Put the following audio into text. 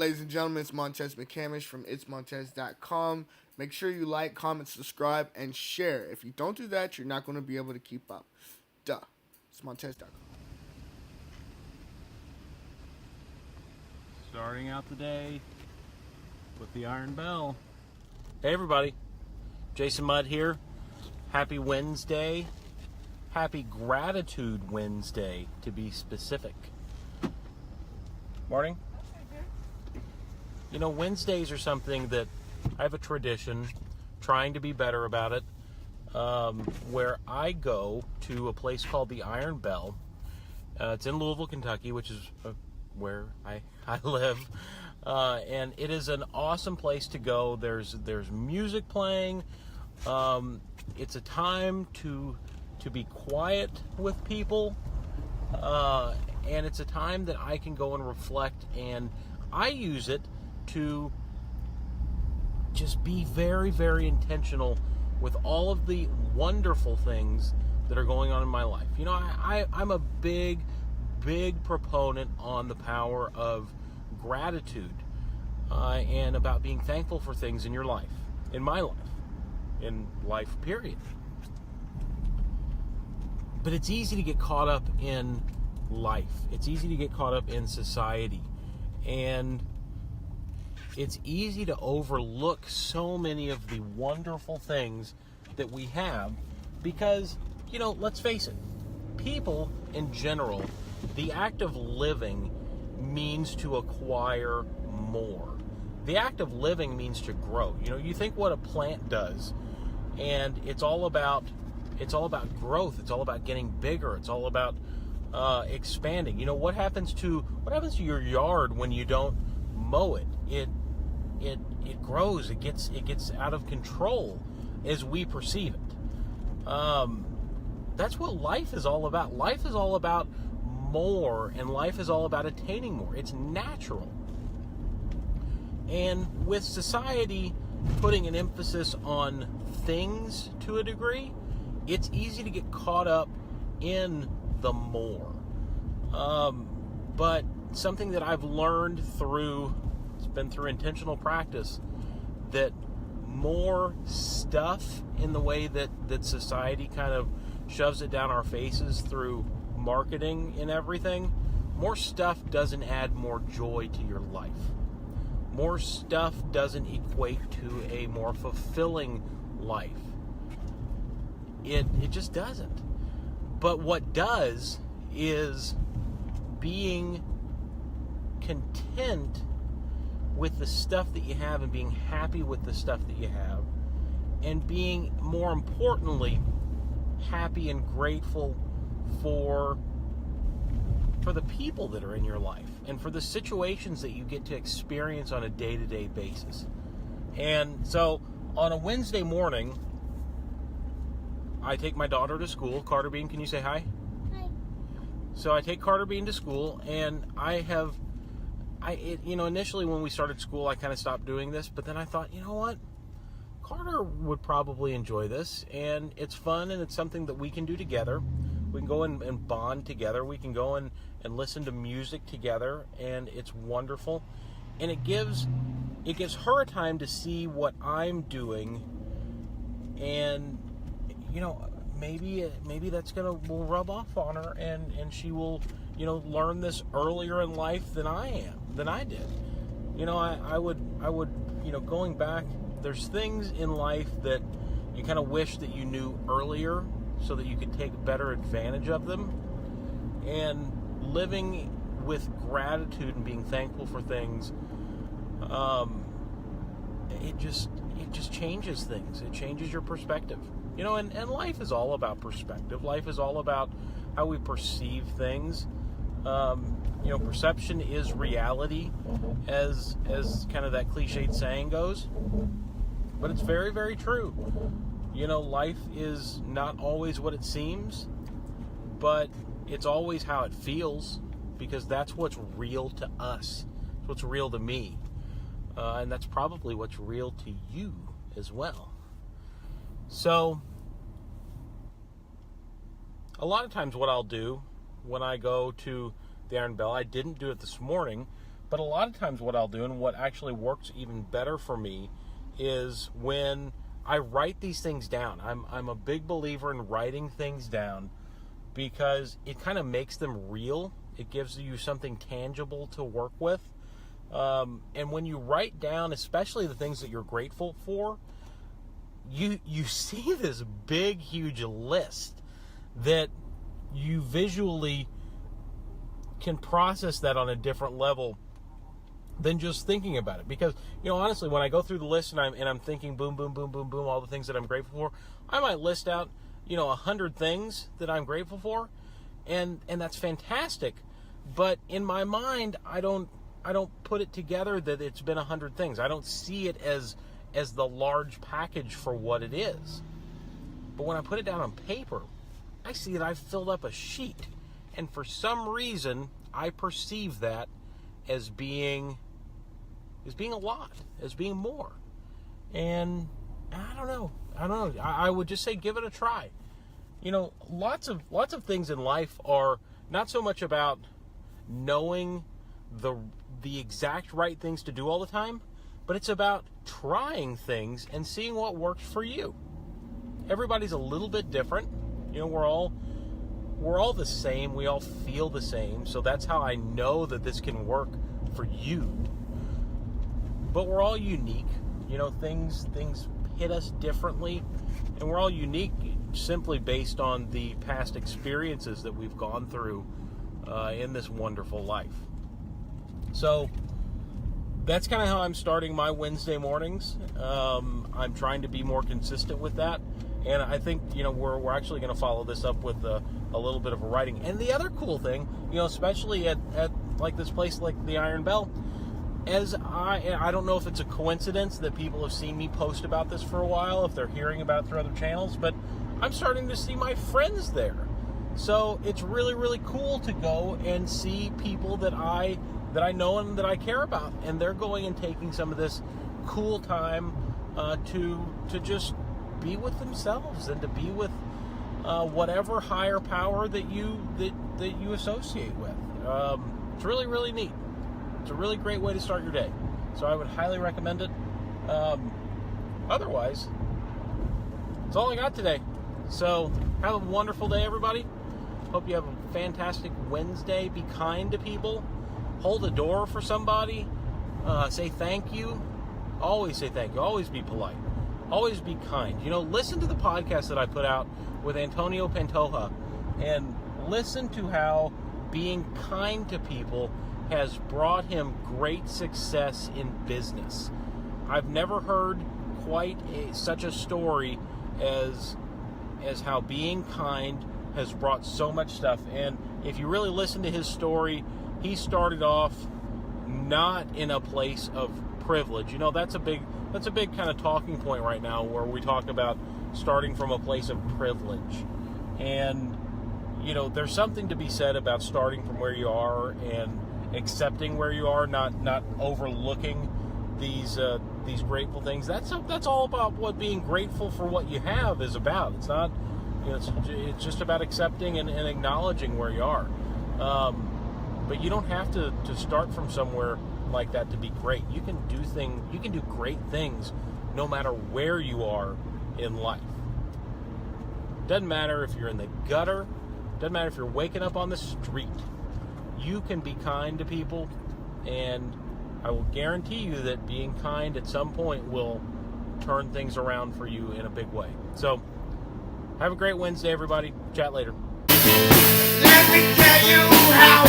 Ladies and gentlemen, it's Montez McCamish from itsmontez.com. Make sure you like, comment, subscribe, and share. If you don't do that, you're not going to be able to keep up. Duh. It's Montez.com. Starting out the day with the iron bell. Hey everybody, Jason Mudd here. Happy Wednesday. Happy Gratitude Wednesday, to be specific. Morning. You know, Wednesdays are something that I have a tradition, trying to be better about it, where I go to a place called the Iron Bell. It's in Louisville, Kentucky, which is where I live. And it is an awesome place to go. There's music playing. It's a time to be quiet with people. And it's a time that I can go and reflect, and I use it to just be very, very intentional with all of the wonderful things that are going on in my life. You know, I'm a big proponent on the power of gratitude and about being thankful for things in your life, in my life, in life, period. But it's easy to get caught up in life. It's easy to get caught up in society. And it's easy to overlook so many of the wonderful things that we have because, you know, let's face it, people in general, the act of living means to acquire more. The act of living means to grow. You know, you think what a plant does, and it's all about growth. It's all about getting bigger. It's all about expanding. You know, what happens to your yard when you don't mow it? It grows. It gets out of control as we perceive it. That's what life is all about. Life is all about more, and life is all about attaining more. It's natural. And with society putting an emphasis on things to a degree, it's easy to get caught up in the more. But something that I've learned through intentional practice, that more stuff in the way that society kind of shoves it down our faces through marketing and everything, more stuff doesn't add more joy to your life. More stuff doesn't equate to a more fulfilling life. It just doesn't. But what does is being content with the stuff that you have and being happy with the stuff that you have, and being, more importantly, happy and grateful for the people that are in your life and for the situations that you get to experience on a day-to-day basis. And so on a Wednesday morning, I take my daughter to school. Carter Bean, can you say hi? Hi. So I take Carter Bean to school, and initially when we started school, I kind of stopped doing this, but then I thought, you know what? Carter would probably enjoy this, and it's fun, and it's something that we can do together. We can go and bond together. We can go and listen to music together, and it's wonderful. And it gives her a time to see what I'm doing, and you know, maybe that's will rub off on her, and she will, you know, learn this earlier in life than I did. You know, I would, you know, going back, there's things in life that you kind of wish that you knew earlier so that you could take better advantage of them. And living with gratitude and being thankful for things, it just changes things. It changes your perspective. You know, and life is all about perspective. Life is all about how we perceive things. You know, perception is reality, as kind of that cliched saying goes. But it's very, very true. You know, life is not always what it seems, but it's always how it feels, because that's what's real to us. It's what's real to me. And that's probably what's real to you as well. So, a lot of times what I'll do when I go to the Iron Bell, I didn't do it this morning, But a lot of times what I'll do, and what actually works even better for me, is when I write these things down. I'm a big believer in writing things down because it kind of makes them real. It gives you something tangible to work with. And when you write down, especially the things that you're grateful for, you see this big, huge list that you visually can process that on a different level than just thinking about it. Because, honestly, when I go through the list and I'm thinking boom, boom, boom, boom, boom, all the things that I'm grateful for, I might list out, 100 things that I'm grateful for, and that's fantastic. But in my mind, I don't put it together that it's been 100 things. I don't see it as the large package for what it is. But when I put it down on paper, I see that I've filled up a sheet. And for some reason, I perceive that as being a lot, as being more. And I don't know. I would just say give it a try. Lots of things in life are not so much about knowing the exact right things to do all the time, but it's about trying things and seeing what works for you. Everybody's a little bit different. We're all the same. We all feel the same. So that's how I know that this can work for you. But we're all unique. Things hit us differently, and we're all unique simply based on the past experiences that we've gone through in this wonderful life. So that's kind of how I'm starting my Wednesday mornings. I'm trying to be more consistent with that, and I think we're actually going to follow this up with a little bit of a writing. And the other cool thing, especially at like this place like the Iron Bell, as I don't know if it's a coincidence that people have seen me post about this for a while, if they're hearing about it through other channels, but I'm starting to see my friends there. So it's really, really cool to go and see people that I know and that I care about, and they're going and taking some of this cool time to just be with themselves and to be with whatever higher power that you associate with. It's really, really neat. It's a really great way to start your day. So I would highly recommend it. Otherwise, that's all I got today. So have a wonderful day, everybody. Hope you have a fantastic Wednesday. Be kind to people. Hold a door for somebody. Say thank you. Always say thank you. Always be polite. Always be kind. Listen to the podcast that I put out with Antonio Pantoja and listen to how being kind to people has brought him great success in business. I've never heard quite such a story as how being kind has brought so much stuff. And if you really listen to his story, he started off not in a place of privilege. That's a big kind of talking point right now, where we talk about starting from a place of privilege. And there's something to be said about starting from where you are and accepting where you are, not overlooking these grateful things. That's all about what being grateful for what you have is about. It's not, it's just about accepting and acknowledging where you are. But you don't have to start from somewhere like that to be great. You can do great things no matter where you are in life. Doesn't matter if you're in the gutter. Doesn't matter if you're waking up on the street. You can be kind to people, and I will guarantee you that being kind at some point will turn things around for you in a big way. So, have a great Wednesday, everybody. Chat later. Let me tell you how